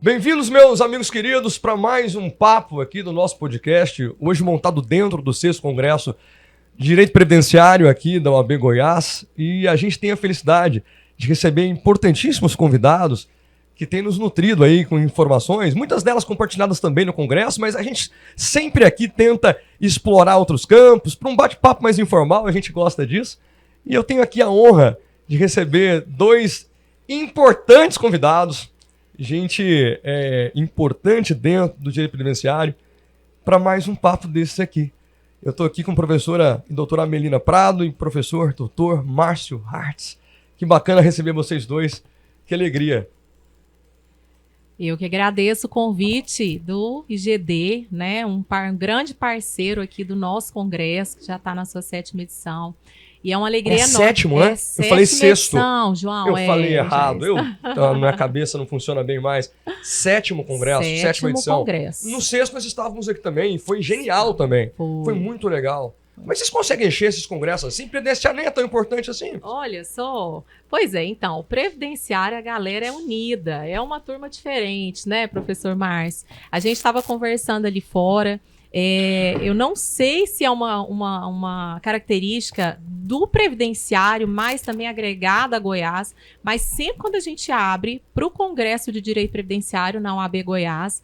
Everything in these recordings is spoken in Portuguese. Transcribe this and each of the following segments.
Bem-vindos, meus amigos queridos, para mais um papo aqui do nosso podcast, hoje montado dentro do 6º Congresso de Direito Previdenciário aqui da OAB Goiás, e a gente tem a felicidade de receber importantíssimos convidados que têm nos nutrido aí com informações, muitas delas compartilhadas também no Congresso, mas a gente sempre aqui tenta explorar outros campos, para um bate-papo mais informal, a gente gosta disso, e eu tenho aqui a honra de receber dois importantes convidados, gente importante dentro do direito previdenciário, para mais um papo desses aqui. Eu estou aqui com a professora e doutora Amelina Prado e professor doutor Márcio Hartz. Que bacana receber vocês dois, que alegria. Eu que agradeço o convite do IGD, né, um grande parceiro aqui do nosso congresso, que já está na sua 7ª edição. E é uma alegria enorme. Sétimo, né? Eu falei sexto. Edição, João, eu falei errado. A minha cabeça não funciona bem mais. 7º congresso, 7ª edição. Congresso. No 6º nós estávamos aqui também, e foi genial também. Foi muito legal. Mas vocês conseguem encher esses congressos assim? Previdenciário nem é tão importante assim. Olha só. Pois é, então, o previdenciário, a galera é unida. É uma turma diferente, né, professor Márcio? A gente estava conversando ali fora. Eu não sei se é uma característica do previdenciário, mas também agregada a Goiás, mas sempre quando a gente abre para o Congresso de Direito Previdenciário na OAB Goiás,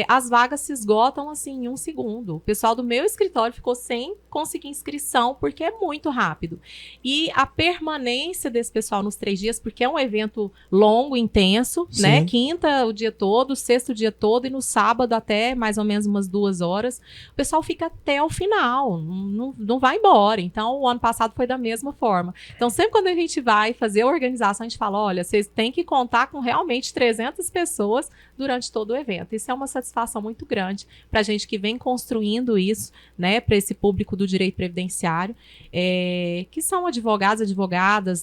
as vagas se esgotam assim em 1 segundo. O pessoal do meu escritório ficou sem conseguir inscrição, porque é muito rápido. E a permanência desse pessoal nos 3 dias, porque é um evento longo, intenso, sim, né? Quinta o dia todo, sexta o dia todo e no sábado até mais ou menos umas 2 horas. O pessoal fica até o final, não vai embora. Então, o ano passado foi da mesma forma. Então, sempre quando a gente vai fazer a organização, a gente fala, olha, vocês têm que contar com realmente 300 pessoas durante todo o evento. Isso é uma satisfação muito grande para a gente que vem construindo isso, né, para esse público do direito previdenciário, que são advogadas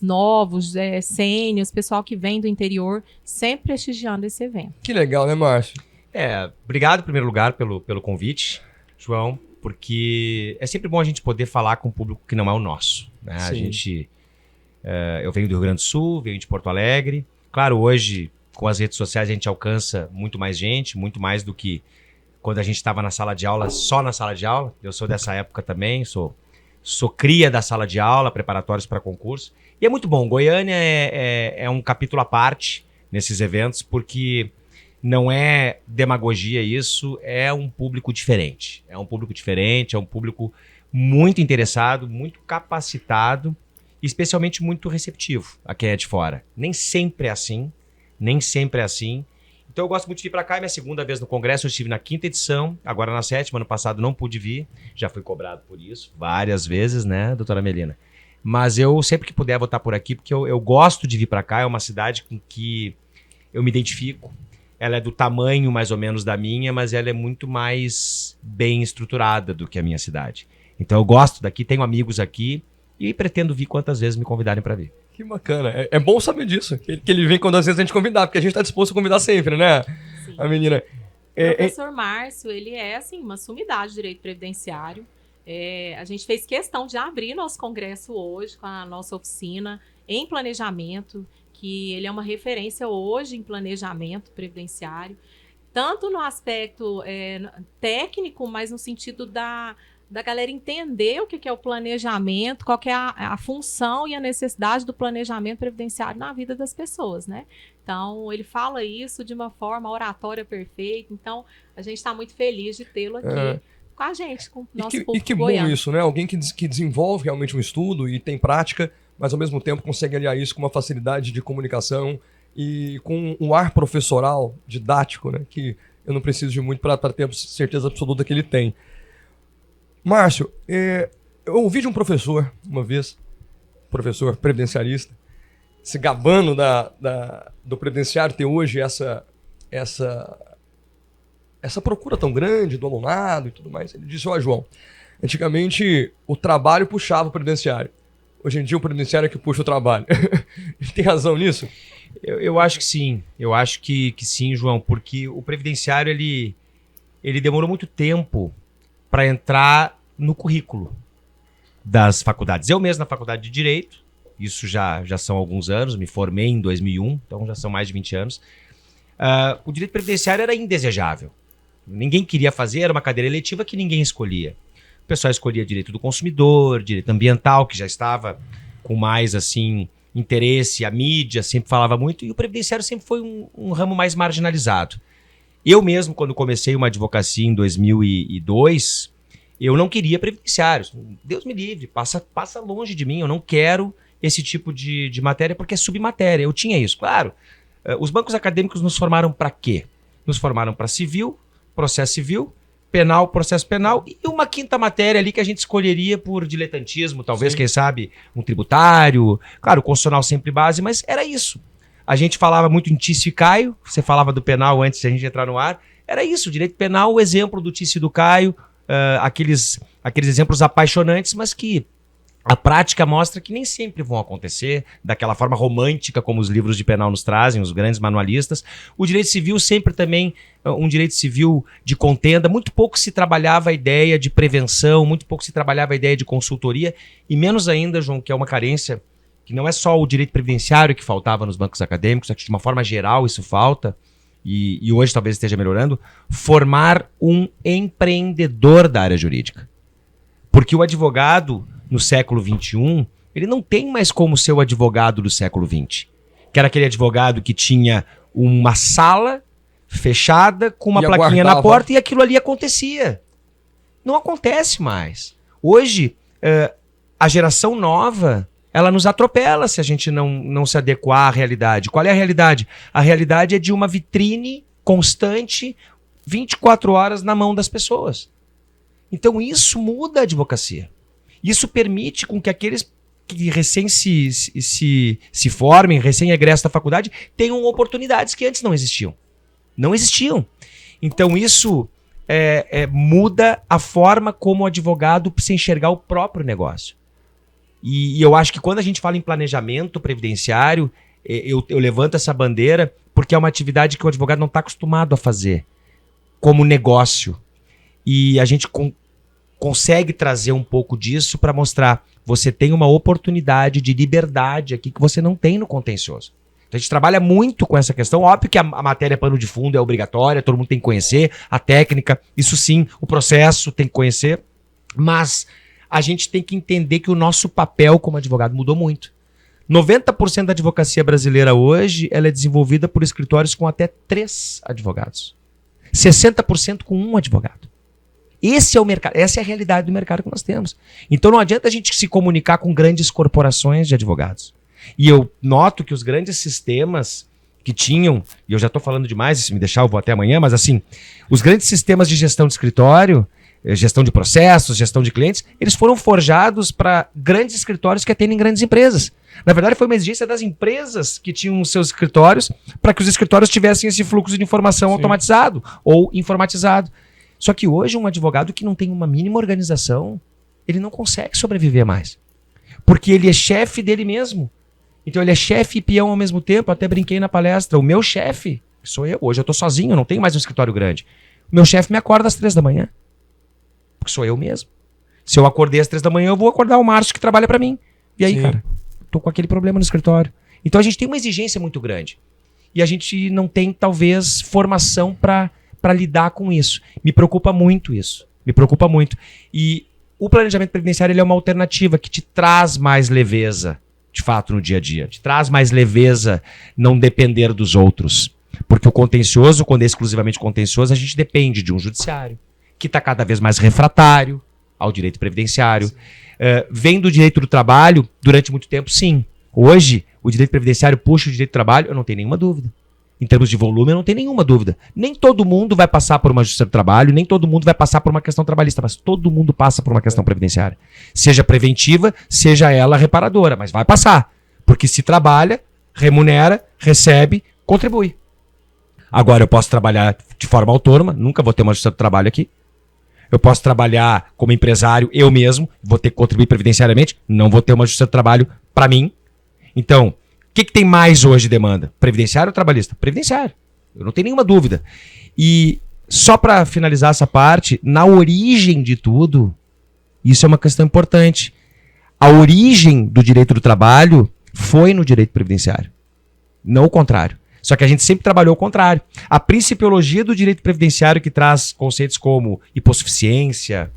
novos, sêniores, pessoal que vem do interior, sempre prestigiando esse evento. Que legal, né, Márcio? Obrigado, em primeiro lugar, pelo convite, João, porque é sempre bom a gente poder falar com um público que não é o nosso, né? A gente, eu venho do Rio Grande do Sul, venho de Porto Alegre. Claro, hoje, com as redes sociais, a gente alcança muito mais gente, muito mais do que quando a gente estava na sala de aula, só na sala de aula. Eu sou dessa época também, sou cria da sala de aula, preparatórios para concurso. E é muito bom, Goiânia é um capítulo à parte nesses eventos, porque não é demagogia isso, é um público diferente. É um público diferente, é um público muito interessado, muito capacitado, e especialmente muito receptivo a quem é de fora. Nem sempre é assim. Então eu gosto muito de vir para cá, é minha 2ª vez no Congresso, eu estive na 5ª edição, agora na 7ª, ano passado não pude vir, já fui cobrado por isso, várias vezes, né, doutora Amelina? Mas eu sempre que puder vou estar por aqui, porque eu gosto de vir para cá, é uma cidade com que eu me identifico, ela é do tamanho mais ou menos da minha, mas ela é muito mais bem estruturada do que a minha cidade. Então eu gosto daqui, tenho amigos aqui e pretendo vir quantas vezes me convidarem para vir. Que bacana. É bom saber disso, que ele vem quando às vezes a gente convidar, porque a gente está disposto a convidar sempre, né? Sim. A menina. O professor Márcio, ele é assim, uma sumidade de direito previdenciário. A gente fez questão de abrir nosso congresso hoje com a nossa oficina em planejamento, que ele é uma referência hoje em planejamento previdenciário, tanto no aspecto técnico, mas no sentido da galera entender o que é o planejamento, qual que é a função e a necessidade do planejamento previdenciário na vida das pessoas, né? Então, ele fala isso de uma forma oratória perfeita. Então, a gente está muito feliz de tê-lo aqui com a gente, com o nosso público E que goiano. bom isso, né? Alguém que desenvolve realmente um estudo e tem prática, mas ao mesmo tempo consegue aliar isso com uma facilidade de comunicação e com um ar professoral, didático, né? Que eu não preciso de muito para ter certeza absoluta que ele tem. Márcio, eu ouvi de um professor, uma vez, professor previdenciarista, se gabando do previdenciário ter hoje essa procura tão grande do alunado e tudo mais. Ele disse, João, antigamente o trabalho puxava o previdenciário. Hoje em dia o previdenciário é que puxa o trabalho. Ele tem razão nisso? Eu acho que sim. Eu acho que sim, João, porque o previdenciário ele demorou muito tempo para entrar no currículo das faculdades. Eu mesmo na faculdade de Direito, isso já são alguns anos, me formei em 2001, então já são mais de 20 anos. o direito previdenciário era indesejável. Ninguém queria fazer, era uma cadeira eletiva que ninguém escolhia. O pessoal escolhia direito do consumidor, direito ambiental, que já estava com mais, assim, interesse, a mídia sempre falava muito, e o previdenciário sempre foi um ramo mais marginalizado. Eu mesmo, quando comecei uma advocacia em 2002, eu não queria previdenciário. Deus me livre, passa longe de mim, eu não quero esse tipo de matéria porque é submatéria. Eu tinha isso, claro. Os bancos acadêmicos nos formaram para quê? Nos formaram para civil, processo civil, penal, processo penal e uma quinta matéria ali que a gente escolheria por diletantismo, talvez, quem sabe, um tributário. Claro, o constitucional sempre base, mas era isso. A gente falava muito em Tício e Caio, você falava do penal antes de a gente entrar no ar. Era isso, o direito penal, o exemplo do Tício e do Caio, aqueles exemplos apaixonantes, mas que a prática mostra que nem sempre vão acontecer daquela forma romântica como os livros de penal nos trazem, os grandes manualistas. O direito civil sempre também um direito civil de contenda. Muito pouco se trabalhava a ideia de prevenção, muito pouco se trabalhava a ideia de consultoria e menos ainda, João, que é uma carência que não é só o direito previdenciário que faltava nos bancos acadêmicos, é que de uma forma geral isso falta e hoje talvez esteja melhorando, formar um empreendedor da área jurídica. Porque o advogado no século XXI, ele não tem mais como ser o advogado do século XX. Que era aquele advogado que tinha uma sala fechada com uma plaquinha na porta e aquilo ali acontecia. Não acontece mais. Hoje, a geração nova, ela nos atropela se a gente não se adequar à realidade. Qual é a realidade? A realidade é de uma vitrine constante, 24 horas na mão das pessoas. Então isso muda a advocacia. Isso permite com que aqueles que recém se formem, recém-egressos da faculdade, tenham oportunidades que antes não existiam. Não existiam. Então isso muda a forma como o advogado precisa enxergar o próprio negócio. E eu acho que quando a gente fala em planejamento previdenciário, eu levanto essa bandeira porque é uma atividade que o advogado não está acostumado a fazer como negócio. E a gente consegue trazer um pouco disso para mostrar você tem uma oportunidade de liberdade aqui que você não tem no contencioso. Então a gente trabalha muito com essa questão. Óbvio que a matéria pano de fundo é obrigatória, todo mundo tem que conhecer, a técnica, isso sim, o processo tem que conhecer, mas a gente tem que entender que o nosso papel como advogado mudou muito. 90% da advocacia brasileira hoje ela é desenvolvida por escritórios com até 3 advogados. 60% com 1 advogado. Esse é o mercado, essa é a realidade do mercado que nós temos. Então não adianta a gente se comunicar com grandes corporações de advogados. E eu noto que os grandes sistemas que tinham, e eu já estou falando demais, se me deixar eu vou até amanhã, mas assim, os grandes sistemas de gestão de escritório, gestão de processos, gestão de clientes, eles foram forjados para grandes escritórios que atendem grandes empresas. Na verdade, foi uma exigência das empresas que tinham seus escritórios para que os escritórios tivessem esse fluxo de informação automatizado ou informatizado. Só que hoje um advogado que não tem uma mínima organização, ele não consegue sobreviver mais. Porque ele é chefe dele mesmo. Então ele é chefe e peão ao mesmo tempo. Eu até brinquei na palestra. O meu chefe, que sou eu, hoje eu estou sozinho, eu não tenho mais um escritório grande. O meu chefe me acorda às 3 da manhã. Porque sou eu mesmo. Se eu acordei às 3 da manhã, eu vou acordar o Márcio que trabalha para mim. E aí, cara, tô com aquele problema no escritório. Então a gente tem uma exigência muito grande. E a gente não tem, talvez, formação para lidar com isso. Me preocupa muito isso. Me preocupa muito. E o planejamento previdenciário ele é uma alternativa que te traz mais leveza, de fato, no dia a dia. Te traz mais leveza não depender dos outros. Porque o contencioso, quando é exclusivamente contencioso, a gente depende de um judiciário que está cada vez mais refratário ao direito previdenciário. Vem do direito do trabalho durante muito tempo, sim. Hoje, o direito previdenciário puxa o direito do trabalho, eu não tenho nenhuma dúvida. Em termos de volume, eu não tenho nenhuma dúvida. Nem todo mundo vai passar por uma justiça do trabalho, nem todo mundo vai passar por uma questão trabalhista, mas todo mundo passa por uma questão previdenciária. Seja preventiva, seja ela reparadora, mas vai passar. Porque se trabalha, remunera, recebe, contribui. Agora eu posso trabalhar de forma autônoma, nunca vou ter uma justiça do trabalho aqui. Eu posso trabalhar como empresário, eu mesmo, vou ter que contribuir previdenciariamente, não vou ter uma justiça do trabalho para mim. Então, o que tem mais hoje de demanda? Previdenciário ou trabalhista? Previdenciário. Eu não tenho nenhuma dúvida. E só para finalizar essa parte, na origem de tudo, isso é uma questão importante. A origem do direito do trabalho foi no direito previdenciário. Não o contrário. Só que a gente sempre trabalhou o contrário. A principiologia do direito previdenciário, que traz conceitos como hipossuficiência,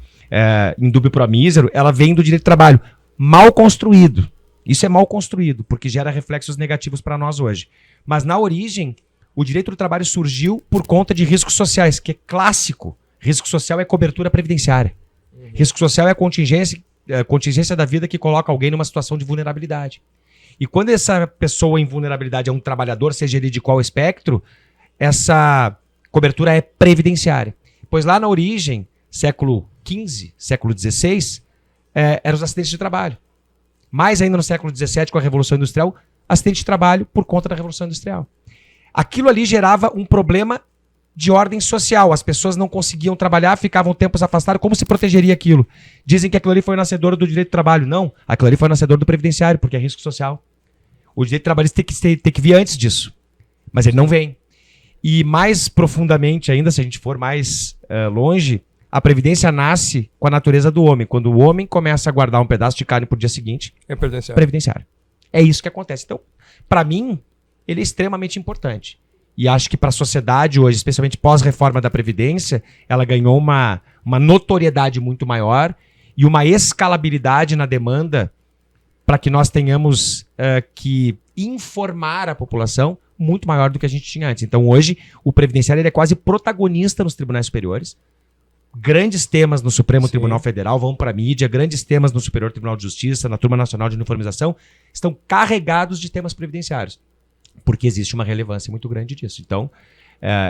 indúbio pro mísero, ela vem do direito do trabalho mal construído. Isso é mal construído, porque gera reflexos negativos para nós hoje. Mas na origem, o direito do trabalho surgiu por conta de riscos sociais, que é clássico. Risco social é cobertura previdenciária. Risco social é a contingência da vida que coloca alguém numa situação de vulnerabilidade. E quando essa pessoa em vulnerabilidade é um trabalhador, seja ele de qual espectro, essa cobertura é previdenciária. Pois lá na origem, século XV, século XVI, eram os acidentes de trabalho. Mais ainda no século XVII, com a Revolução Industrial, acidente de trabalho por conta da Revolução Industrial. Aquilo ali gerava um problema de ordem social. As pessoas não conseguiam trabalhar, ficavam tempos afastados. Como se protegeria aquilo? Dizem que aquilo ali foi nascedor do direito do trabalho. Não, aquilo ali foi nascedor do previdenciário, porque é risco social. O direito trabalhista tem que vir antes disso. Mas ele não vem. E mais profundamente ainda, se a gente for mais longe, a previdência nasce com a natureza do homem. Quando o homem começa a guardar um pedaço de carne pro dia seguinte, É previdenciário. previdenciário. É isso que acontece. Então, para mim, ele é extremamente importante. E acho que para a sociedade hoje, especialmente pós-reforma da Previdência, ela ganhou uma notoriedade muito maior e uma escalabilidade na demanda para que nós tenhamos que informar a população muito maior do que a gente tinha antes. Então, hoje, o Previdenciário ele é quase protagonista nos tribunais superiores. Grandes temas no Supremo Sim. Tribunal Federal vão para a mídia, grandes temas no Superior Tribunal de Justiça, na Turma Nacional de Uniformização, estão carregados de temas previdenciários, porque existe uma relevância muito grande disso. Então,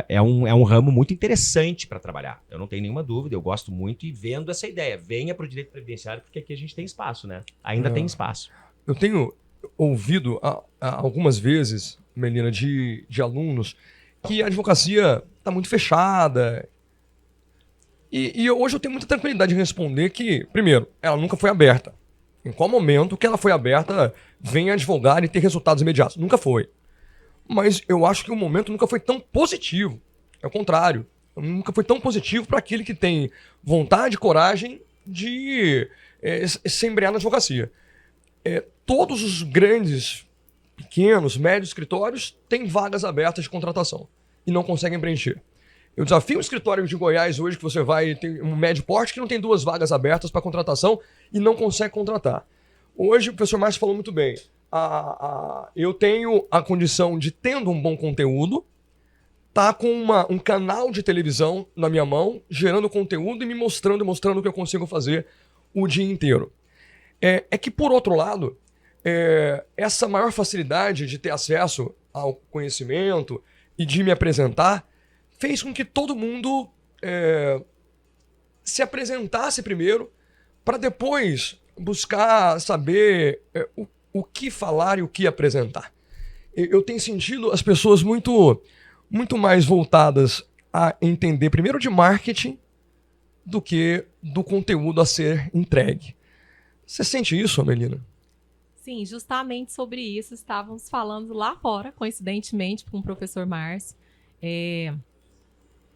é um ramo muito interessante para trabalhar. Eu não tenho nenhuma dúvida, eu gosto muito e vendo essa ideia. Venha para o direito previdenciário, porque aqui a gente tem espaço, né? Ainda tem espaço. Eu tenho ouvido algumas vezes, Melina, de alunos, que a advocacia está muito fechada. E hoje eu tenho muita tranquilidade de responder que, primeiro, ela nunca foi aberta. Em qual momento que ela foi aberta, venha advogar e ter resultados imediatos? Nunca foi. Mas eu acho que o momento nunca foi tão positivo. É o contrário. Nunca foi tão positivo para aquele que tem vontade e coragem de se embrear na advocacia. Todos os grandes, pequenos, médios escritórios têm vagas abertas de contratação e não conseguem preencher. Eu desafio um escritório de Goiás hoje que você vai ter um médio porte que não tem 2 vagas abertas para contratação e não consegue contratar. Hoje o professor Márcio falou muito bem. Eu tenho a condição de, tendo um bom conteúdo, tá com um canal de televisão na minha mão, gerando conteúdo e me mostrando o que eu consigo fazer o dia inteiro. É que, por outro lado, essa maior facilidade de ter acesso ao conhecimento e de me apresentar fez com que todo mundo se apresentasse primeiro para depois buscar saber o que falar e o que apresentar. Eu tenho sentido as pessoas muito mais voltadas a entender primeiro de marketing do que do conteúdo a ser entregue. Você sente isso, Melina? Sim, justamente sobre isso estávamos falando lá fora, coincidentemente, com o professor Márcio.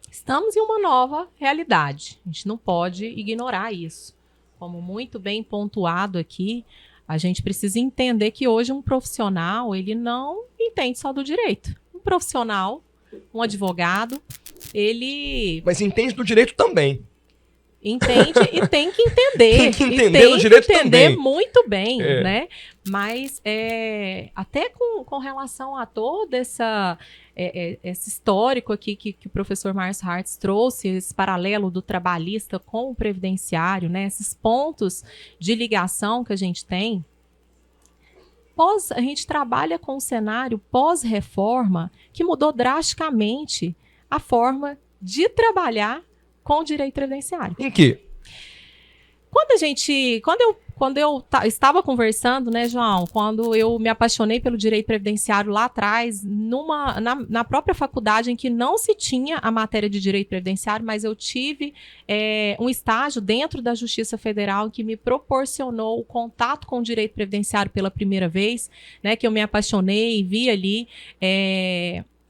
Estamos em uma nova realidade. A gente não pode ignorar isso. Como muito bem pontuado aqui, a gente precisa entender que hoje um profissional, ele não entende só do direito. Um profissional, um advogado, ele... Mas entende do direito também. Entende e tem que entender. Tem que entender do direito também. Muito bem, né? Mas até com relação a todo esse histórico aqui que o professor Márcio Hartz trouxe, esse paralelo do trabalhista com o previdenciário, né? Esses pontos de ligação que a gente tem. A gente trabalha com um cenário pós-reforma que mudou drasticamente a forma de trabalhar com o direito previdenciário. Em quê? Quando eu estava conversando, né, João, quando eu me apaixonei pelo direito previdenciário lá atrás, na própria faculdade em que não se tinha a matéria de direito previdenciário, mas eu tive um estágio dentro da Justiça Federal que me proporcionou o contato com o direito previdenciário pela primeira vez, né, que eu me apaixonei e vi ali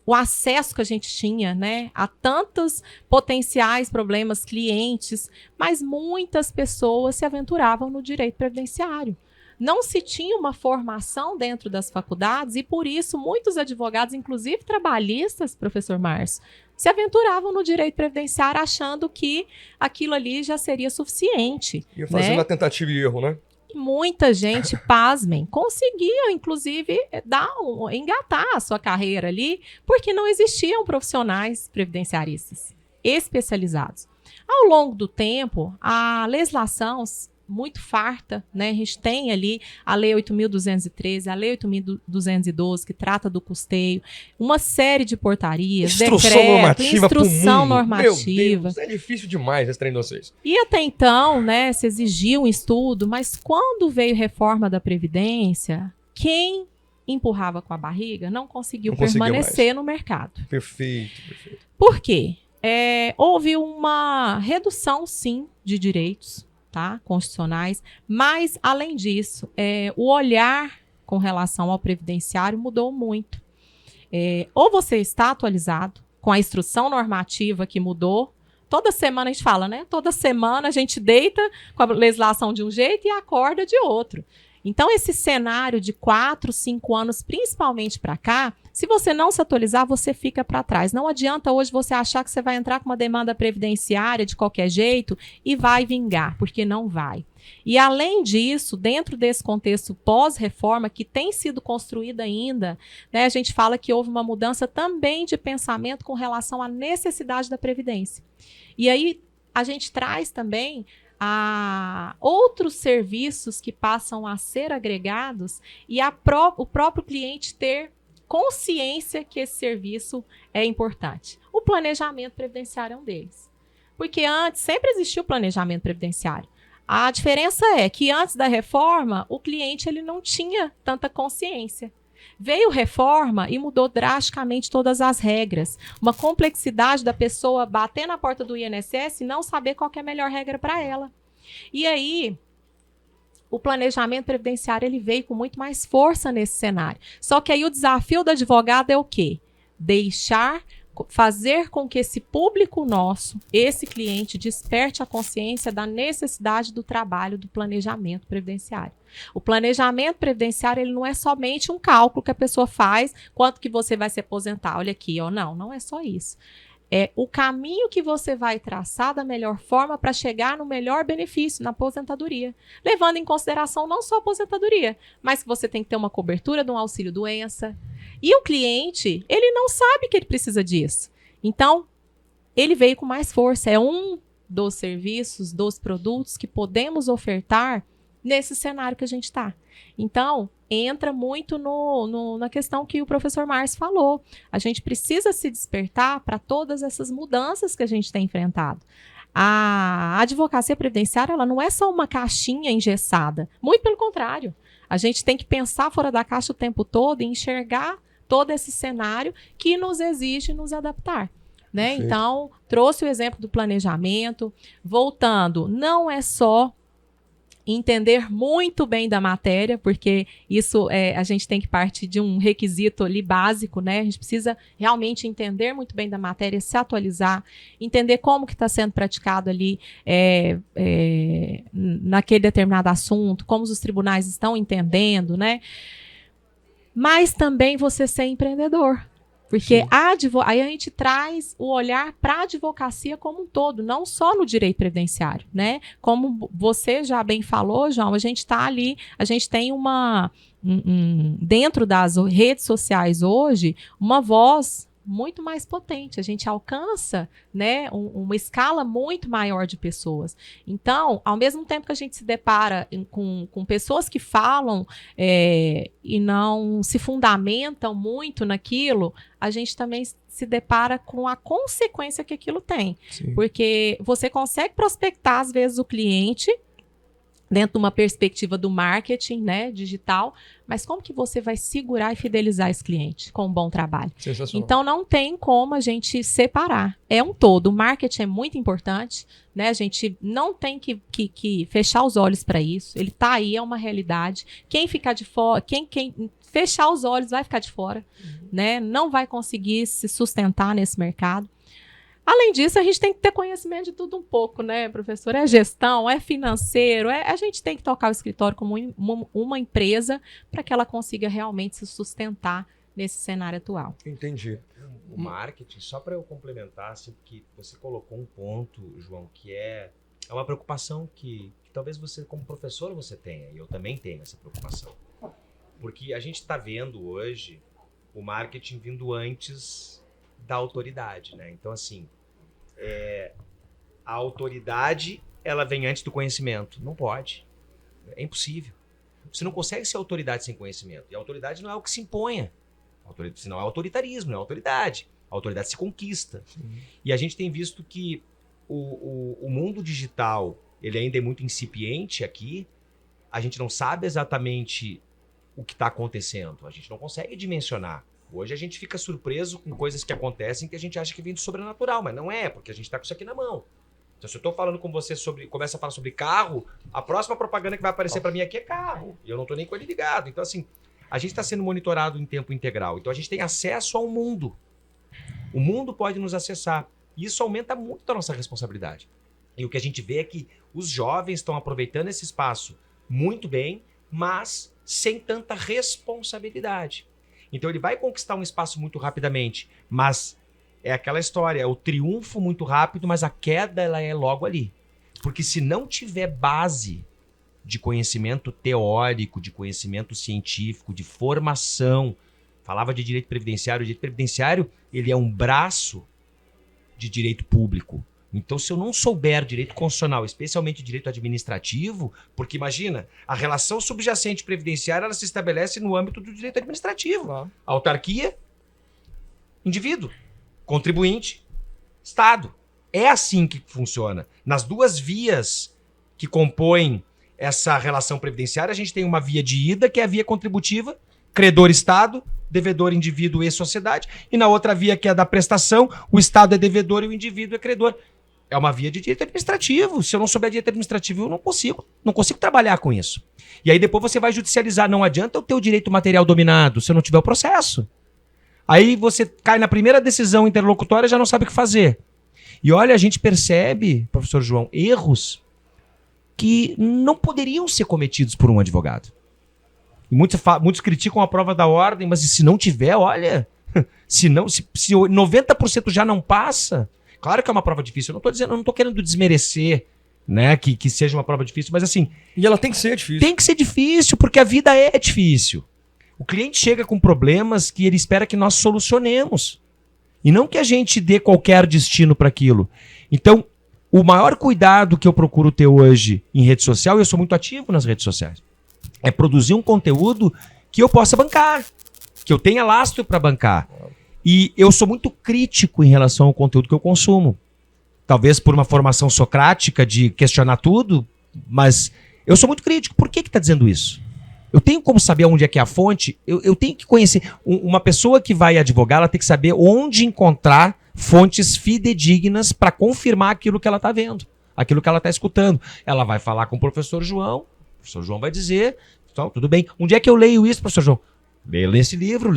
o acesso que a gente tinha, né, a tantos potenciais problemas, clientes, mas muitas pessoas se aventuravam no direito previdenciário, não se tinha uma formação dentro das faculdades e, por isso, muitos advogados, inclusive trabalhistas, professor Márcio, se aventuravam no direito previdenciário achando que aquilo ali já seria suficiente. Ia fazendo né? uma tentativa e erro, né? E muita gente, pasmem, conseguia, inclusive, engatar a sua carreira ali, porque não existiam profissionais previdenciaristas especializados. Ao longo do tempo, a legislação muito farta, né? A gente tem ali a Lei 8.213, a Lei 8.212, que trata do custeio, uma série de portarias, instrução normativa. Meu Deus, é difícil demais esse trem de vocês. E até então, né, se exigia um estudo, mas quando veio reforma da Previdência, quem empurrava com a barriga não conseguiu permanecer no mercado. Perfeito, perfeito. Por quê? Houve uma redução, sim, de direitos, tá, constitucionais, mas, além disso, o olhar com relação ao previdenciário mudou muito. Ou você está atualizado com a instrução normativa que mudou. Toda semana a gente fala, né? Toda semana a gente deita com a legislação de um jeito e acorda de outro. Então, esse cenário de 4, 5 anos, principalmente para cá, se você não se atualizar, você fica para trás. Não adianta hoje você achar que você vai entrar com uma demanda previdenciária de qualquer jeito e vai vingar, porque não vai. E, além disso, dentro desse contexto pós-reforma, que tem sido construído ainda, né, a gente fala que houve uma mudança também de pensamento com relação à necessidade da Previdência. E aí, a gente traz também outros serviços que passam a ser agregados e o próprio cliente ter consciência que esse serviço é importante. O planejamento previdenciário é um deles. Porque antes sempre existiu o planejamento previdenciário. A diferença é que antes da reforma, o cliente ele não tinha tanta consciência. Veio reforma e mudou drasticamente todas as regras. Uma complexidade da pessoa bater na porta do INSS e não saber qual que é a melhor regra para ela. E aí, o planejamento previdenciário ele veio com muito mais força nesse cenário. Só que aí o desafio do advogado é o quê? Fazer com que esse público nosso, esse cliente, desperte a consciência da necessidade do trabalho do planejamento previdenciário. O planejamento previdenciário ele não é somente um cálculo que a pessoa faz, quanto que você vai se aposentar. Olha aqui, ó, não é só isso. É o caminho que você vai traçar da melhor forma para chegar no melhor benefício na aposentadoria, levando em consideração não só a aposentadoria, mas que você tem que ter uma cobertura de um auxílio-doença. E o cliente, ele não sabe que ele precisa disso. Então, ele veio com mais força. É um dos serviços, dos produtos que podemos ofertar nesse cenário que a gente está. Então, entra muito na questão que o professor Márcio falou. A gente precisa se despertar para todas essas mudanças que a gente tem enfrentado. A advocacia previdenciária ela não é só uma caixinha engessada. Muito pelo contrário. A gente tem que pensar fora da caixa o tempo todo e enxergar todo esse cenário que nos exige nos adaptar. Né? Então, trouxe o exemplo do planejamento. Voltando, não é só entender muito bem da matéria, porque isso a gente tem que partir de um requisito ali básico, né? A gente precisa realmente entender muito bem da matéria, se atualizar, entender como que está sendo praticado ali naquele determinado assunto, como os tribunais estão entendendo, né? Mas também você ser empreendedor. Porque aí a gente traz o olhar para a advocacia como um todo, não só no direito previdenciário, né? Como você já bem falou, João, a gente está ali, a gente tem dentro das redes sociais hoje, uma voz muito mais potente. A gente alcança, né, uma escala muito maior de pessoas. Então, ao mesmo tempo que a gente se depara com pessoas que falam e não se fundamentam muito naquilo, a gente também se depara com a consequência que aquilo tem. Sim. Porque você consegue prospectar, às vezes, o cliente dentro de uma perspectiva do marketing, né, digital, mas como que você vai segurar e fidelizar esse cliente com um bom trabalho? Então, não tem como a gente separar. É um todo. O marketing é muito importante, né? A gente não tem que fechar os olhos para isso. Ele está aí, é uma realidade. Quem ficar de fora, quem fechar os olhos vai ficar de fora, né? Não vai conseguir se sustentar nesse mercado. Além disso, a gente tem que ter conhecimento de tudo um pouco, né, professor? É gestão, é financeiro, a gente tem que tocar o escritório como uma empresa para que ela consiga realmente se sustentar nesse cenário atual. Entendi. O marketing, só para eu complementar, assim, porque você colocou um ponto, João, que é uma preocupação que talvez você, como professor, você tenha, e eu também tenho essa preocupação. Porque a gente está vendo hoje o marketing vindo antes da autoridade, né? Então, assim, a autoridade, ela vem antes do conhecimento. Não pode. É impossível. Você não consegue ser autoridade sem conhecimento. E a autoridade não é o que se imponha. Senão é autoritarismo, não é autoridade. A autoridade se conquista. Sim. E a gente tem visto que o mundo digital, ele ainda é muito incipiente aqui. A gente não sabe exatamente o que está acontecendo. A gente não consegue dimensionar. Hoje a gente fica surpreso com coisas que acontecem que a gente acha que vem do sobrenatural, mas não é, porque a gente está com isso aqui na mão. Então, se eu estou falando com você começa a falar sobre carro, a próxima propaganda que vai aparecer para mim aqui é carro. E eu não estou nem com ele ligado. Então, assim, a gente está sendo monitorado em tempo integral. Então, a gente tem acesso ao mundo. O mundo pode nos acessar. E isso aumenta muito a nossa responsabilidade. E o que a gente vê é que os jovens estão aproveitando esse espaço muito bem, mas sem tanta responsabilidade. Então ele vai conquistar um espaço muito rapidamente, mas é aquela história, é o triunfo muito rápido, mas a queda ela é logo ali. Porque se não tiver base de conhecimento teórico, de conhecimento científico, de formação, falava de direito previdenciário, o direito previdenciário ele é um braço de direito público. Então, se eu não souber direito constitucional, especialmente direito administrativo, porque imagina, a relação subjacente previdenciária ela se estabelece no âmbito do direito administrativo. Ah. Autarquia, indivíduo, contribuinte, Estado. É assim que funciona. Nas duas vias que compõem essa relação previdenciária, a gente tem uma via de ida, que é a via contributiva, credor-Estado, devedor, indivíduo e sociedade, e na outra via, que é a da prestação, o Estado é devedor e o indivíduo é credor. É uma via de direito administrativo. Se eu não souber direito administrativo, eu não consigo trabalhar com isso. E aí depois você vai judicializar. Não adianta eu ter o direito material dominado se eu não tiver o processo. Aí você cai na primeira decisão interlocutória e já não sabe o que fazer. E olha, a gente percebe, professor João, erros que não poderiam ser cometidos por um advogado. E muitos criticam a prova da ordem, mas se não tiver, olha, se 90% já não passa... Claro que é uma prova difícil, eu não estou querendo desmerecer, né, que seja uma prova difícil, mas assim... E ela tem que ser difícil. Tem que ser difícil, porque a vida é difícil. O cliente chega com problemas que ele espera que nós solucionemos. E não que a gente dê qualquer destino para aquilo. Então, o maior cuidado que eu procuro ter hoje em rede social, e eu sou muito ativo nas redes sociais, é produzir um conteúdo que eu possa bancar, que eu tenha lastro para bancar. E eu sou muito crítico em relação ao conteúdo que eu consumo. Talvez por uma formação socrática de questionar tudo, mas eu sou muito crítico. Por que está dizendo isso? Eu tenho como saber onde é que é a fonte? Eu tenho que conhecer. Uma pessoa que vai advogar, ela tem que saber onde encontrar fontes fidedignas para confirmar aquilo que ela está vendo, aquilo que ela está escutando. Ela vai falar com o professor João vai dizer, então, tudo bem. Onde é que eu leio isso, professor João? Leia nesse livro,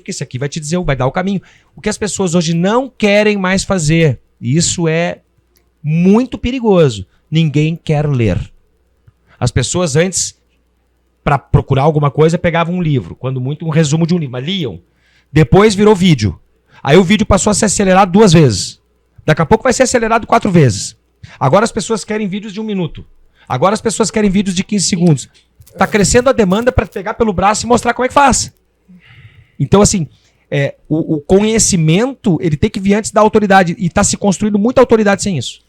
que esse aqui vai te dizer, vai dar o caminho. O que as pessoas hoje não querem mais fazer, e isso é muito perigoso. Ninguém quer ler. As pessoas antes, para procurar alguma coisa, pegavam um livro, quando muito um resumo de um livro, mas liam. Depois virou vídeo. Aí o vídeo passou a ser acelerado 2 vezes. Daqui a pouco vai ser acelerado 4 vezes. Agora as pessoas querem vídeos de 1 minuto. Agora as pessoas querem vídeos de 15 segundos. Está crescendo a demanda para pegar pelo braço e mostrar como é que faz. Então, assim, o conhecimento ele tem que vir antes da autoridade. E está se construindo muita autoridade sem isso.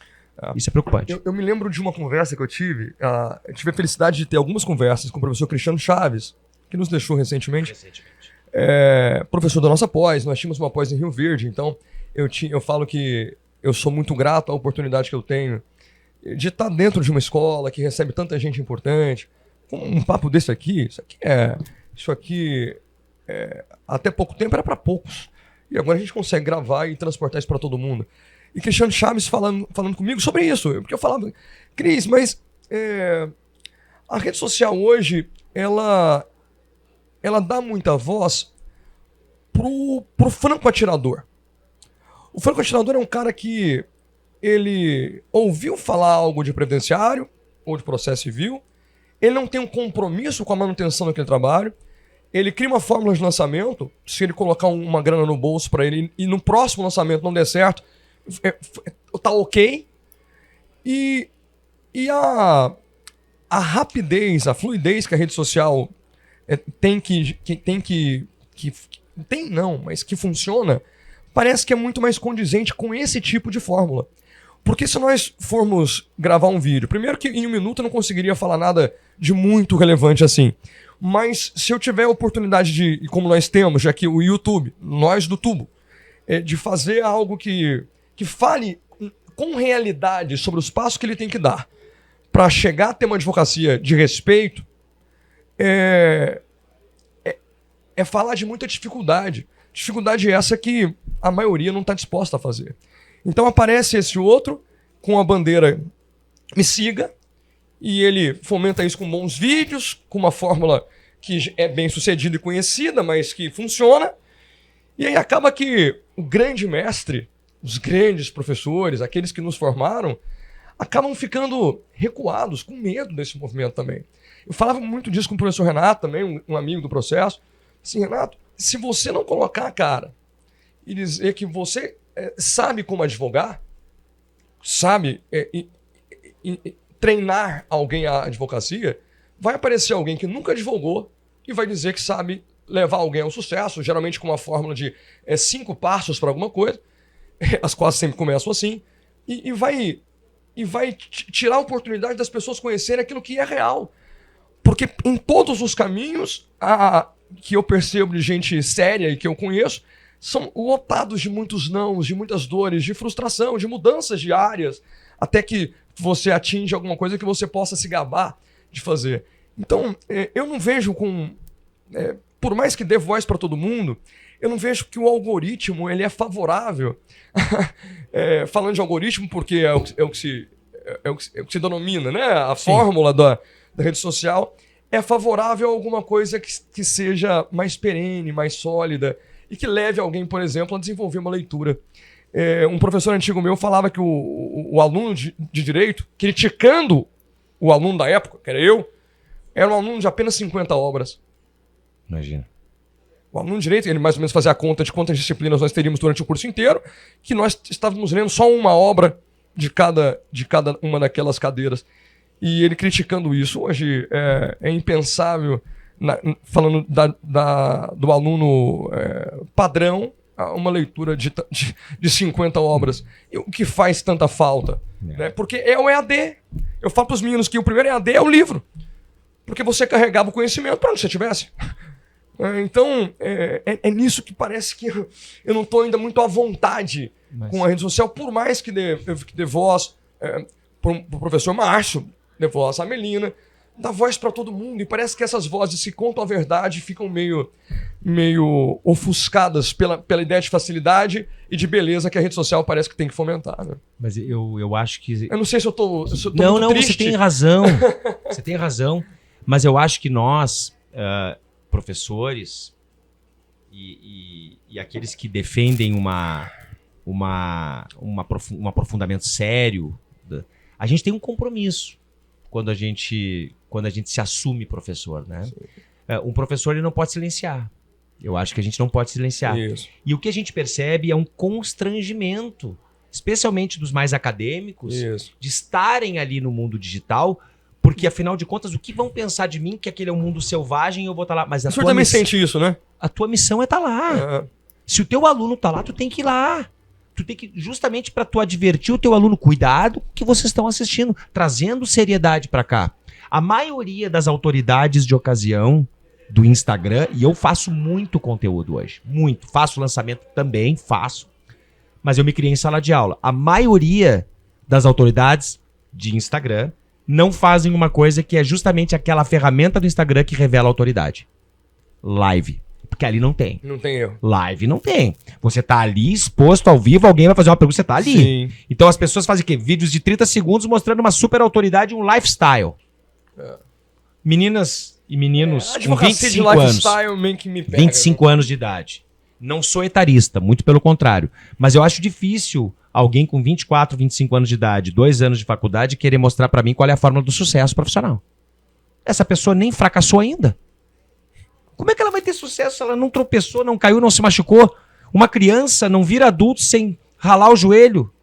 Isso é preocupante. Eu me lembro de uma conversa que eu tive. Eu tive a felicidade de ter algumas conversas com o professor Cristiano Chaves, que nos deixou recentemente. Professor da nossa pós. Nós tínhamos uma pós em Rio Verde. Então, eu falo que eu sou muito grato à oportunidade que eu tenho de estar dentro de uma escola que recebe tanta gente importante. Um papo desse aqui, isso aqui até pouco tempo era para poucos. E agora a gente consegue gravar e transportar isso para todo mundo. E Cristiano Chaves falando comigo sobre isso. Porque eu falava, Cris, mas a rede social hoje, ela dá muita voz pro franco atirador. O franco-atirador é um cara que ele ouviu falar algo de previdenciário ou de processo civil, ele não tem um compromisso com a manutenção daquele trabalho, ele cria uma fórmula de lançamento, se ele colocar uma grana no bolso para ele e no próximo lançamento não der certo, tá ok. E a rapidez, a fluidez que a rede social mas que funciona, parece que é muito mais condizente com esse tipo de fórmula. Porque se nós formos gravar um vídeo, primeiro que em 1 minuto eu não conseguiria falar nada de muito relevante assim, mas se eu tiver a oportunidade de, como nós temos, já que o YouTube, nós do Tubo, de fazer algo que fale com realidade sobre os passos que ele tem que dar para chegar a ter uma advocacia de respeito, é falar de muita dificuldade. Dificuldade essa que a maioria não está disposta a fazer. Então aparece esse outro com a bandeira me siga, e ele fomenta isso com bons vídeos, com uma fórmula que é bem sucedida e conhecida, mas que funciona. E aí acaba que o grande mestre, os grandes professores, aqueles que nos formaram, acabam ficando recuados, com medo desse movimento também. Eu falava muito disso com o professor Renato também, um amigo do processo. Assim, Renato, se você não colocar a cara e dizer que você sabe como advogar, sabe treinar alguém à advocacia, vai aparecer alguém que nunca advogou e vai dizer que sabe levar alguém ao sucesso, geralmente com uma fórmula de 5 passos para alguma coisa, as quase sempre começam assim, e vai tirar a oportunidade das pessoas conhecerem aquilo que é real. Porque em todos os caminhos que eu percebo de gente séria e que eu conheço, são lotados de muitos nãos, de muitas dores, de frustração, de mudanças diárias, até que você atinge alguma coisa que você possa se gabar de fazer. Então, eu não vejo por mais que dê voz para todo mundo, eu não vejo que o algoritmo ele é favorável. Falando de algoritmo, porque é o que se denomina, né? A fórmula da rede social é favorável a alguma coisa que seja mais perene, mais sólida, e que leve alguém, por exemplo, a desenvolver uma leitura. Um professor antigo meu falava que o aluno de direito, criticando o aluno da época, que era eu, era um aluno de apenas 50 obras. Imagina. O aluno de direito, ele mais ou menos fazia a conta de quantas disciplinas nós teríamos durante o curso inteiro, que nós estávamos lendo só uma obra de cada uma daquelas cadeiras. E ele criticando isso. Hoje é impensável, falando do aluno padrão, uma leitura de 50 obras. E o que faz tanta falta? Né? Porque é o EAD. Eu falo para os meninos que o primeiro EAD é o livro. Porque você carregava o conhecimento para onde você estivesse. Então, é nisso que parece que eu não estou ainda muito à vontade com a rede social, por mais que dê voz para o professor Márcio, dê voz à Melina, dá voz para todo mundo, e parece que essas vozes que contam a verdade ficam meio ofuscadas pela ideia de facilidade e de beleza que a rede social parece que tem que fomentar. Né? Mas eu acho que... Eu não sei se eu tô não, triste. Você tem razão. Você tem razão. Mas eu acho que nós, professores e aqueles que defendem um aprofundamento sério, a gente tem um compromisso quando a gente se assume professor, né? Um professor ele não pode silenciar. Eu acho que a gente não pode silenciar. Isso. E o que a gente percebe é um constrangimento, especialmente dos mais acadêmicos, Isso. de estarem ali no mundo digital, porque afinal de contas, o que vão pensar de mim que aquele é um mundo selvagem e eu vou estar lá? Mas O senhor também sente isso, né? A tua missão é estar lá. Se o teu aluno está lá, tu tem que ir lá. Tu tem que, justamente para tu advertir o teu aluno, cuidado que vocês estão assistindo, trazendo seriedade para cá. A maioria das autoridades de ocasião do Instagram, e eu faço muito conteúdo hoje, muito, faço lançamento também, mas eu me criei em sala de aula. A maioria das autoridades de Instagram não fazem uma coisa que é justamente aquela ferramenta do Instagram que revela a autoridade. Live. Porque ali não tem. Não tem erro. Live não tem. Você tá ali exposto ao vivo, alguém vai fazer uma pergunta, você tá ali. Sim. Então as pessoas fazem o quê? Vídeos de 30 segundos mostrando uma super autoridade, um lifestyle. Meninas e meninos com 25 anos. Meio que me pega, 25 anos de idade. Não sou etarista, muito pelo contrário. Mas eu acho difícil alguém com 24, 25 anos de idade, 2 anos de faculdade, querer mostrar para mim qual é a fórmula do sucesso profissional. Essa pessoa nem fracassou ainda. Como é que ela vai ter sucesso se ela não tropeçou, não caiu, não se machucou? Uma criança não vira adulto sem ralar o joelho.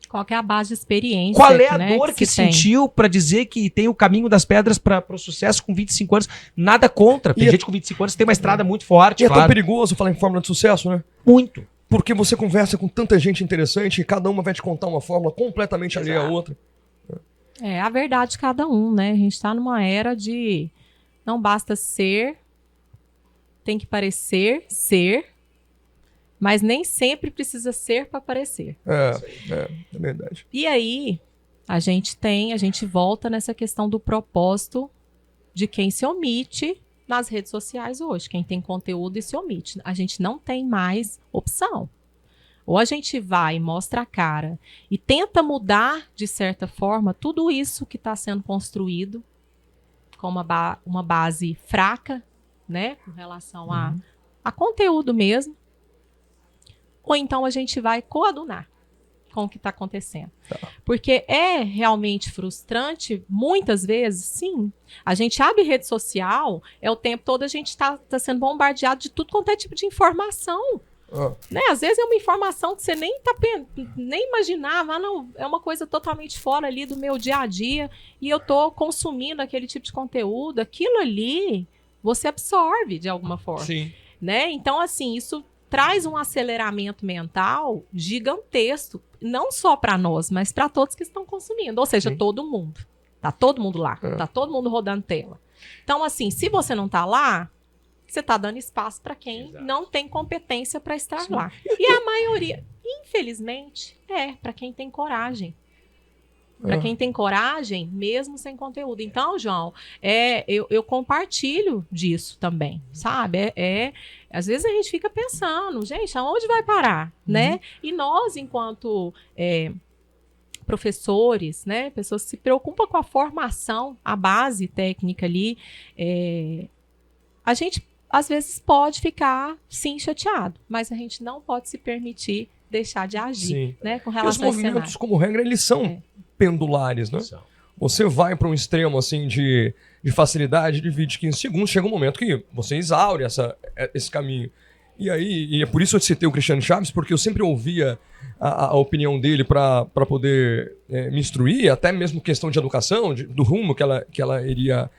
Qual que é a base de experiência? Qual é a dor que se tem? sentiu para dizer que tem o caminho das pedras para o sucesso com 25 anos? Nada contra. Tem gente com 25 anos que tem uma estrada muito forte, E é tão claro. perigoso falar em fórmula de sucesso, né? Muito. Porque você conversa com tanta gente interessante e cada uma vai te contar uma fórmula completamente alheia à outra. É a verdade de cada um, né? A gente está numa era de não basta ser, tem que ser, mas nem sempre precisa ser para parecer. É verdade. E aí, a gente volta nessa questão do propósito de quem se omite nas redes sociais hoje. Quem tem conteúdo e se omite. A gente não tem mais opção. Ou a gente vai e mostra a cara e tenta mudar, de certa forma, tudo isso que está sendo construído com uma base fraca, né, com relação a conteúdo mesmo. Ou então a gente vai coadunar com o que está acontecendo. Porque é realmente frustrante, muitas vezes, sim. A gente abre rede social, o tempo todo a gente está sendo bombardeado de tudo quanto é tipo de informação. Né? Às vezes é uma informação que você nem imaginava, não, é uma coisa totalmente fora ali do meu dia a dia, e eu estou consumindo aquele tipo de conteúdo, aquilo ali você absorve de alguma forma. Sim. Né? Então, assim, isso traz um aceleramento mental gigantesco, não só para nós, mas para todos que estão consumindo, ou seja, todo mundo. Tá todo mundo lá, tá todo mundo rodando tela. Então, assim, se você não tá lá, você está dando espaço para quem não tem competência para estar lá. E a maioria, infelizmente, para quem tem coragem. Para quem tem coragem, mesmo sem conteúdo. Então, João, eu compartilho disso também, sabe? Às vezes a gente fica pensando, gente, aonde vai parar, né? E nós, enquanto professores, né, pessoas que se preocupam com a formação, a base técnica ali, a gente às vezes pode ficar, sim, chateado, mas a gente não pode se permitir deixar de agir, né, com relação a esse cenário. Os movimentos, como regra, eles são pendulares, né? Você vai para um extremo assim de facilidade de 20, 15 segundos, chega um momento que você exaure esse caminho. E é por isso eu citei o Cristiano Chaves, porque eu sempre ouvia a opinião dele para poder me instruir, até mesmo questão de educação, do rumo que ela iria,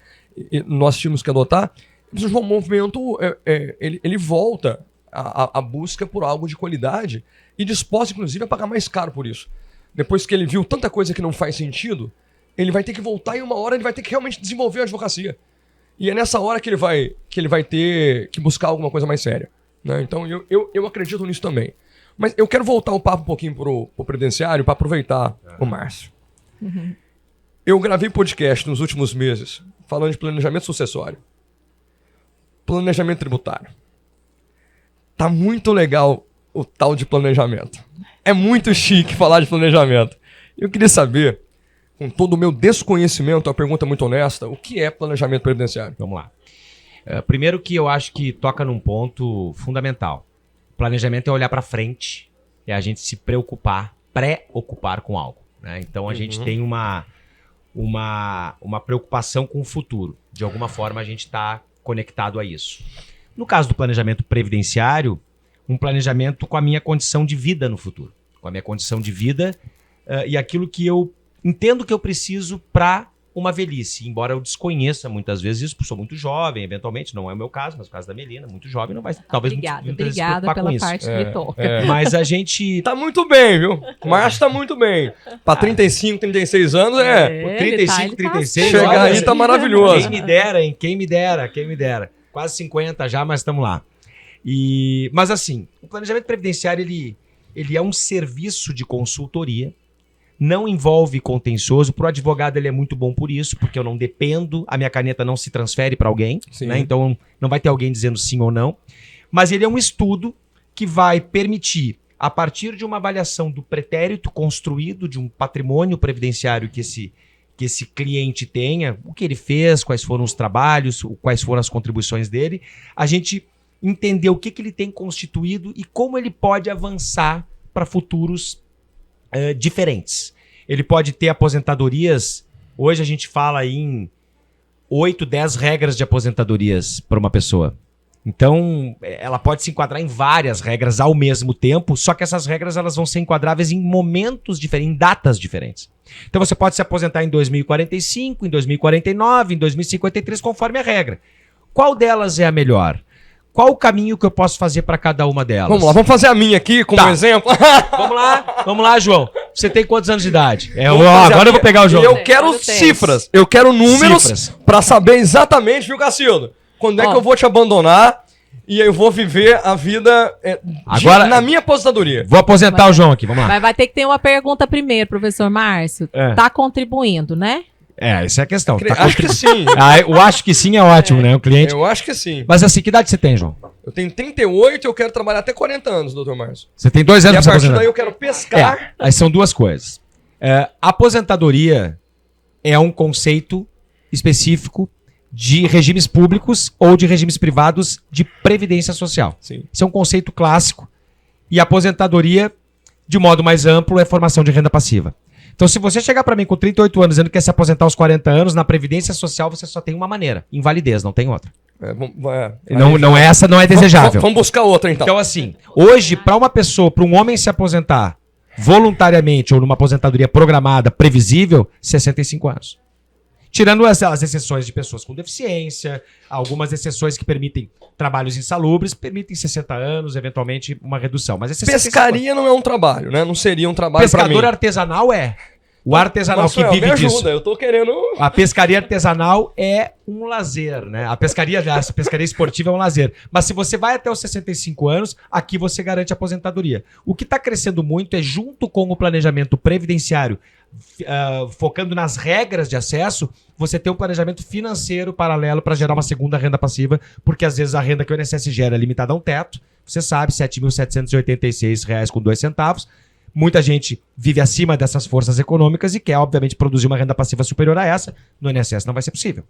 nós tínhamos que adotar. O movimento, ele volta à busca por algo de qualidade e disposto, inclusive, a pagar mais caro por isso. Depois que ele viu tanta coisa que não faz sentido, ele vai ter que voltar e uma hora ele vai ter que realmente desenvolver a advocacia. E é nessa hora que ele vai ter que buscar alguma coisa mais séria. Né? Então eu acredito nisso também. Mas eu quero voltar o papo um pouquinho pro previdenciário para aproveitar o Márcio. Eu gravei podcast nos últimos meses falando de planejamento sucessório. Planejamento tributário. Tá muito legal o tal de planejamento. É muito chique falar de planejamento. Eu queria saber, com todo o meu desconhecimento, uma pergunta muito honesta, o que é planejamento previdenciário? Vamos lá. Primeiro que eu acho que toca num ponto fundamental. Planejamento é olhar para frente, é a gente se preocupar com algo. Né? Então a gente tem uma preocupação com o futuro. De alguma forma a gente está conectado a isso. No caso do planejamento previdenciário, um planejamento com a minha condição de vida no futuro. Com a minha condição de vida e aquilo que eu entendo que eu preciso para uma velhice. Embora eu desconheça muitas vezes isso, porque sou muito jovem, eventualmente, não é o meu caso, mas o caso da Melina, muito jovem, não vai talvez Obrigada pela parte que me toca. Mas a gente... Tá muito bem, viu? O Márcio tá muito bem. Para 35, 36 anos, 35, 36... Chegar aí tá maravilhoso. Quem me dera, hein? Quem me dera. Quase 50 já, mas estamos lá. Mas assim, o planejamento previdenciário, ele é um serviço de consultoria, não envolve contencioso. Para o advogado ele é muito bom por isso, porque eu não dependo, a minha caneta não se transfere para alguém, né? Então não vai ter alguém dizendo sim ou não. Mas ele é um estudo que vai permitir, a partir de uma avaliação do pretérito construído, de um patrimônio previdenciário que esse cliente tenha, o que ele fez, quais foram os trabalhos, quais foram as contribuições dele, a gente entender o que ele tem constituído e como ele pode avançar para futuros diferentes. Ele pode ter aposentadorias. Hoje a gente fala em 8, 10 regras de aposentadorias para uma pessoa. Então, ela pode se enquadrar em várias regras ao mesmo tempo, só que essas regras elas vão ser enquadráveis em momentos diferentes, em datas diferentes. Então, você pode se aposentar em 2045, em 2049, em 2053, conforme a regra. Qual delas é a melhor? Qual o caminho que eu posso fazer para cada uma delas? Vamos lá, vamos fazer a minha aqui como exemplo. Vamos lá, João. Você tem quantos anos de idade? Agora eu vou pegar o João. Eu quero cifras, eu quero números para saber exatamente, viu, Cacildo? Quando é que eu vou te abandonar e eu vou viver a vida agora, na minha aposentadoria? Vou aposentar o João aqui, vamos lá. Mas vai ter que ter uma pergunta primeiro, professor Márcio. Tá contribuindo, né? Essa é a questão. Acho que sim. Eu acho que sim é ótimo, né? O cliente. Eu acho que sim. Mas assim, que idade você tem, João? Eu tenho 38 e eu quero trabalhar até 40 anos, doutor Márcio. Você tem 2 anos para se aposentar. E a partir aposentar. daí eu quero pescar. Aí são duas coisas. Aposentadoria é um conceito específico de regimes públicos ou de regimes privados de previdência social. Sim. Isso é um conceito clássico. E a aposentadoria, de modo mais amplo, é formação de renda passiva. Então, se você chegar para mim com 38 anos dizendo que quer se aposentar aos 40 anos, na previdência social você só tem uma maneira: invalidez, não tem outra. Essa não é desejável. Vamos buscar outra, então. Então, assim, hoje, para uma pessoa, para um homem se aposentar voluntariamente ou numa aposentadoria programada, previsível, 65 anos. Tirando as exceções de pessoas com deficiência, algumas exceções que permitem trabalhos insalubres, permitem 60 anos, eventualmente uma redução. Mas pescaria não é um trabalho, né? Não seria um trabalho para mim. Pescador artesanal é. O artesanal que vive me ajuda, disso. Eu tô querendo... A pescaria artesanal é um lazer, né? A pescaria esportiva é um lazer. Mas se você vai até os 65 anos, aqui você garante a aposentadoria. O que está crescendo muito é, junto com o planejamento previdenciário, focando nas regras de acesso, você ter um planejamento financeiro paralelo para gerar uma segunda renda passiva, porque às vezes a renda que o INSS gera é limitada a um teto. Você sabe, R$ 7.786,02. Muita gente vive acima dessas forças econômicas e quer, obviamente, produzir uma renda passiva superior a essa. No INSS não vai ser possível.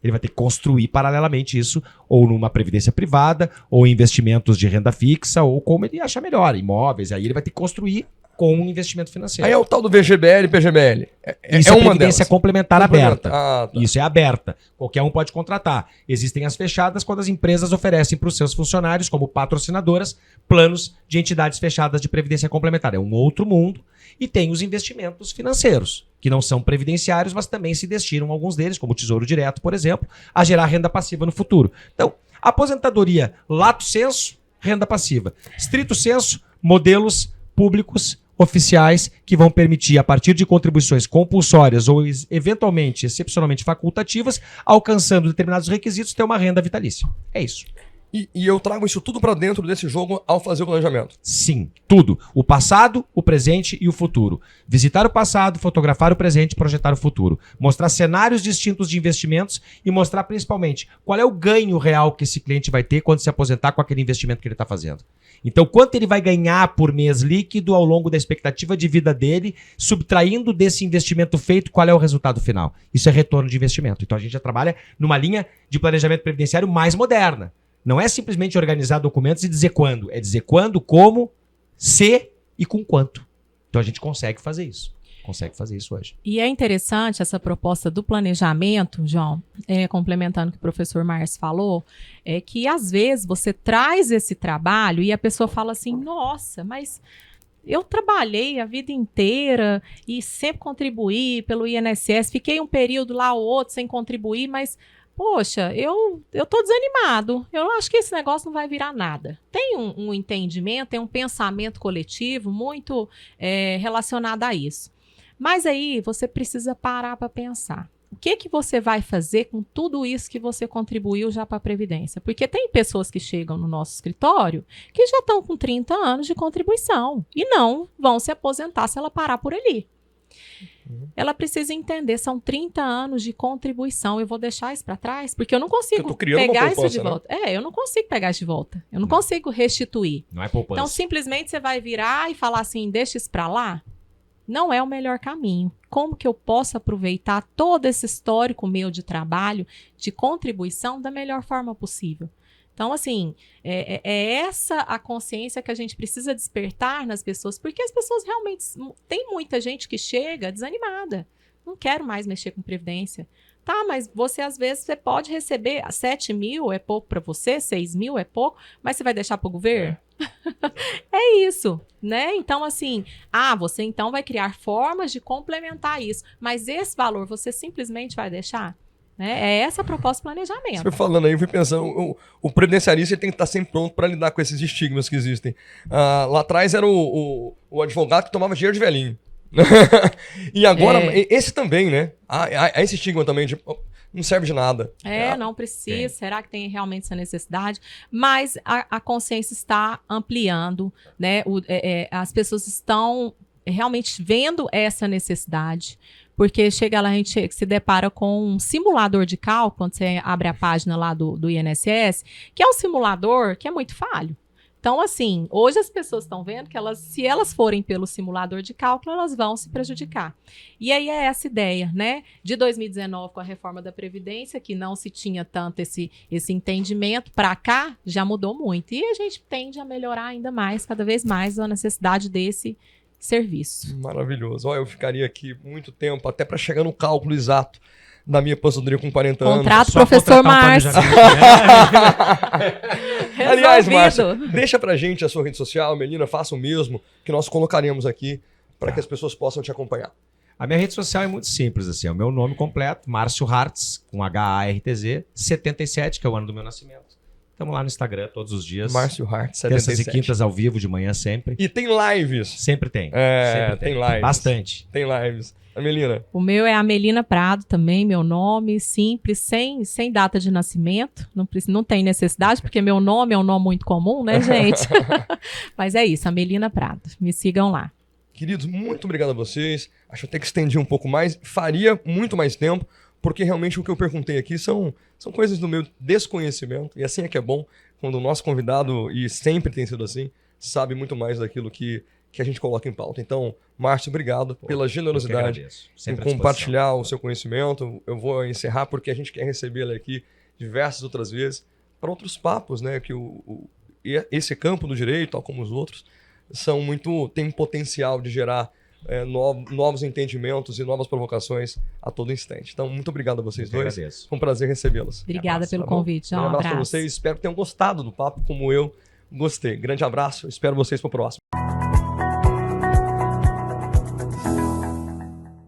Ele vai ter que construir paralelamente isso, ou numa previdência privada, ou em investimentos de renda fixa, ou como ele achar melhor, imóveis. Aí ele vai ter que construir com um investimento financeiro. Aí é o tal do VGBL e PGBL. Isso é uma previdência complementar aberta. Tá. Isso é aberta. Qualquer um pode contratar. Existem as fechadas quando as empresas oferecem para os seus funcionários, como patrocinadoras, planos de entidades fechadas de previdência complementar. É um outro mundo. E tem os investimentos financeiros, que não são previdenciários, mas também se destinam, alguns deles, como o Tesouro Direto, por exemplo, a gerar renda passiva no futuro. Então, aposentadoria lato sensu, renda passiva. Stricto sensu, modelos públicos oficiais que vão permitir, a partir de contribuições compulsórias ou eventualmente, excepcionalmente facultativas, alcançando determinados requisitos, ter uma renda vitalícia. É isso. E eu trago isso tudo para dentro desse jogo ao fazer o planejamento? Sim, tudo. O passado, o presente e o futuro. Visitar o passado, fotografar o presente e projetar o futuro. Mostrar cenários distintos de investimentos e mostrar principalmente qual é o ganho real que esse cliente vai ter quando se aposentar com aquele investimento que ele está fazendo. Então, quanto ele vai ganhar por mês líquido ao longo da expectativa de vida dele, subtraindo desse investimento feito, qual é o resultado final? Isso é retorno de investimento. Então, a gente já trabalha numa linha de planejamento previdenciário mais moderna. Não é simplesmente organizar documentos e dizer quando. É dizer quando, como, se e com quanto. Então, a gente consegue fazer isso. Consegue fazer isso hoje. E é interessante essa proposta do planejamento, João, complementando o que o professor Márcio falou, é que às vezes você traz esse trabalho e a pessoa fala assim, nossa, mas eu trabalhei a vida inteira e sempre contribuí pelo INSS, fiquei um período lá ou outro sem contribuir, mas, poxa, eu tô desanimado, eu acho que esse negócio não vai virar nada. Tem um entendimento, tem um pensamento coletivo muito relacionado a isso. Mas aí você precisa parar para pensar. O que você vai fazer com tudo isso que você contribuiu já para a Previdência? Porque tem pessoas que chegam no nosso escritório que já estão com 30 anos de contribuição e não vão se aposentar se ela parar por ali. Ela precisa entender, são 30 anos de contribuição. Eu vou deixar isso para trás, porque eu não consigo pegar isso de volta. Né? Eu não consigo pegar isso de volta. Eu não consigo restituir. Não é poupança. Então, simplesmente você vai virar e falar assim, deixa isso para lá. Não é o melhor caminho. Como que eu posso aproveitar todo esse histórico meu de trabalho, de contribuição, da melhor forma possível? Então, assim, é essa a consciência que a gente precisa despertar nas pessoas, porque as pessoas realmente... Tem muita gente que chega desanimada. Não quero mais mexer com previdência. Tá, mas você, às vezes, você pode receber 7 mil, é pouco para você, 6 mil é pouco, mas você vai deixar para o governo? É isso, né? Então, assim, você então vai criar formas de complementar isso, mas esse valor você simplesmente vai deixar? Né? É essa a proposta de planejamento. Você foi falando aí, eu fui pensando, o previdenciarista tem que estar sempre pronto para lidar com esses estigmas que existem. Lá atrás era o advogado que tomava dinheiro de velhinho. E agora, esse também, né? Esse estigma também de não serve de nada. Não precisa. Será que tem realmente essa necessidade? Mas a consciência está ampliando, né? As pessoas estão realmente vendo essa necessidade. Porque chega lá, a gente se depara com um simulador de cálculo, quando você abre a página lá do INSS, que é um simulador que é muito falho. Então, assim, hoje as pessoas estão vendo que se elas forem pelo simulador de cálculo, elas vão se prejudicar. E aí é essa ideia, né? De 2019, com a reforma da Previdência, que não se tinha tanto esse entendimento, para cá já mudou muito. E a gente tende a melhorar ainda mais, cada vez mais, a necessidade desse serviço. Maravilhoso. Eu ficaria aqui muito tempo, até para chegar no cálculo exato da minha aposentadoria com 40 anos. Contrato professor Márcio. Aliás, Márcio, deixa pra gente a sua rede social, Melina, faça o mesmo, que nós colocaremos aqui para que as pessoas possam te acompanhar. A minha rede social é muito simples, assim, é o meu nome completo, Márcio Hartz, com Hartz, 77, que é o ano do meu nascimento. Estamos lá no Instagram todos os dias. Márcio Hartz, 77. Terças e quintas ao vivo, de manhã sempre. E tem lives. Sempre tem. Sempre tem lives. Bastante. Tem lives. A Melina. O meu é a Melina Prado também, meu nome, simples, sem data de nascimento. Não tem necessidade, porque meu nome é um nome muito comum, né, gente? Mas é isso, a Melina Prado. Me sigam lá. Queridos, muito obrigado a vocês. Acho até que estendi um pouco mais. Faria muito mais tempo, porque realmente o que eu perguntei aqui são coisas do meu desconhecimento. E assim é que é bom, quando o nosso convidado, e sempre tem sido assim, sabe muito mais daquilo que a gente coloca em pauta. Então, Márcio, obrigado pela generosidade em compartilhar o seu conhecimento. Eu vou encerrar porque a gente quer recebê-lo aqui diversas outras vezes para outros papos, né? Que esse campo do direito, tal como os outros, tem um potencial de gerar novos entendimentos e novas provocações a todo instante. Então, muito obrigado a vocês dois. Agradeço. Foi um prazer recebê-los. Obrigada pelo convite. Um abraço para vocês. Espero que tenham gostado do papo como eu gostei. Grande abraço. Espero vocês para o próximo.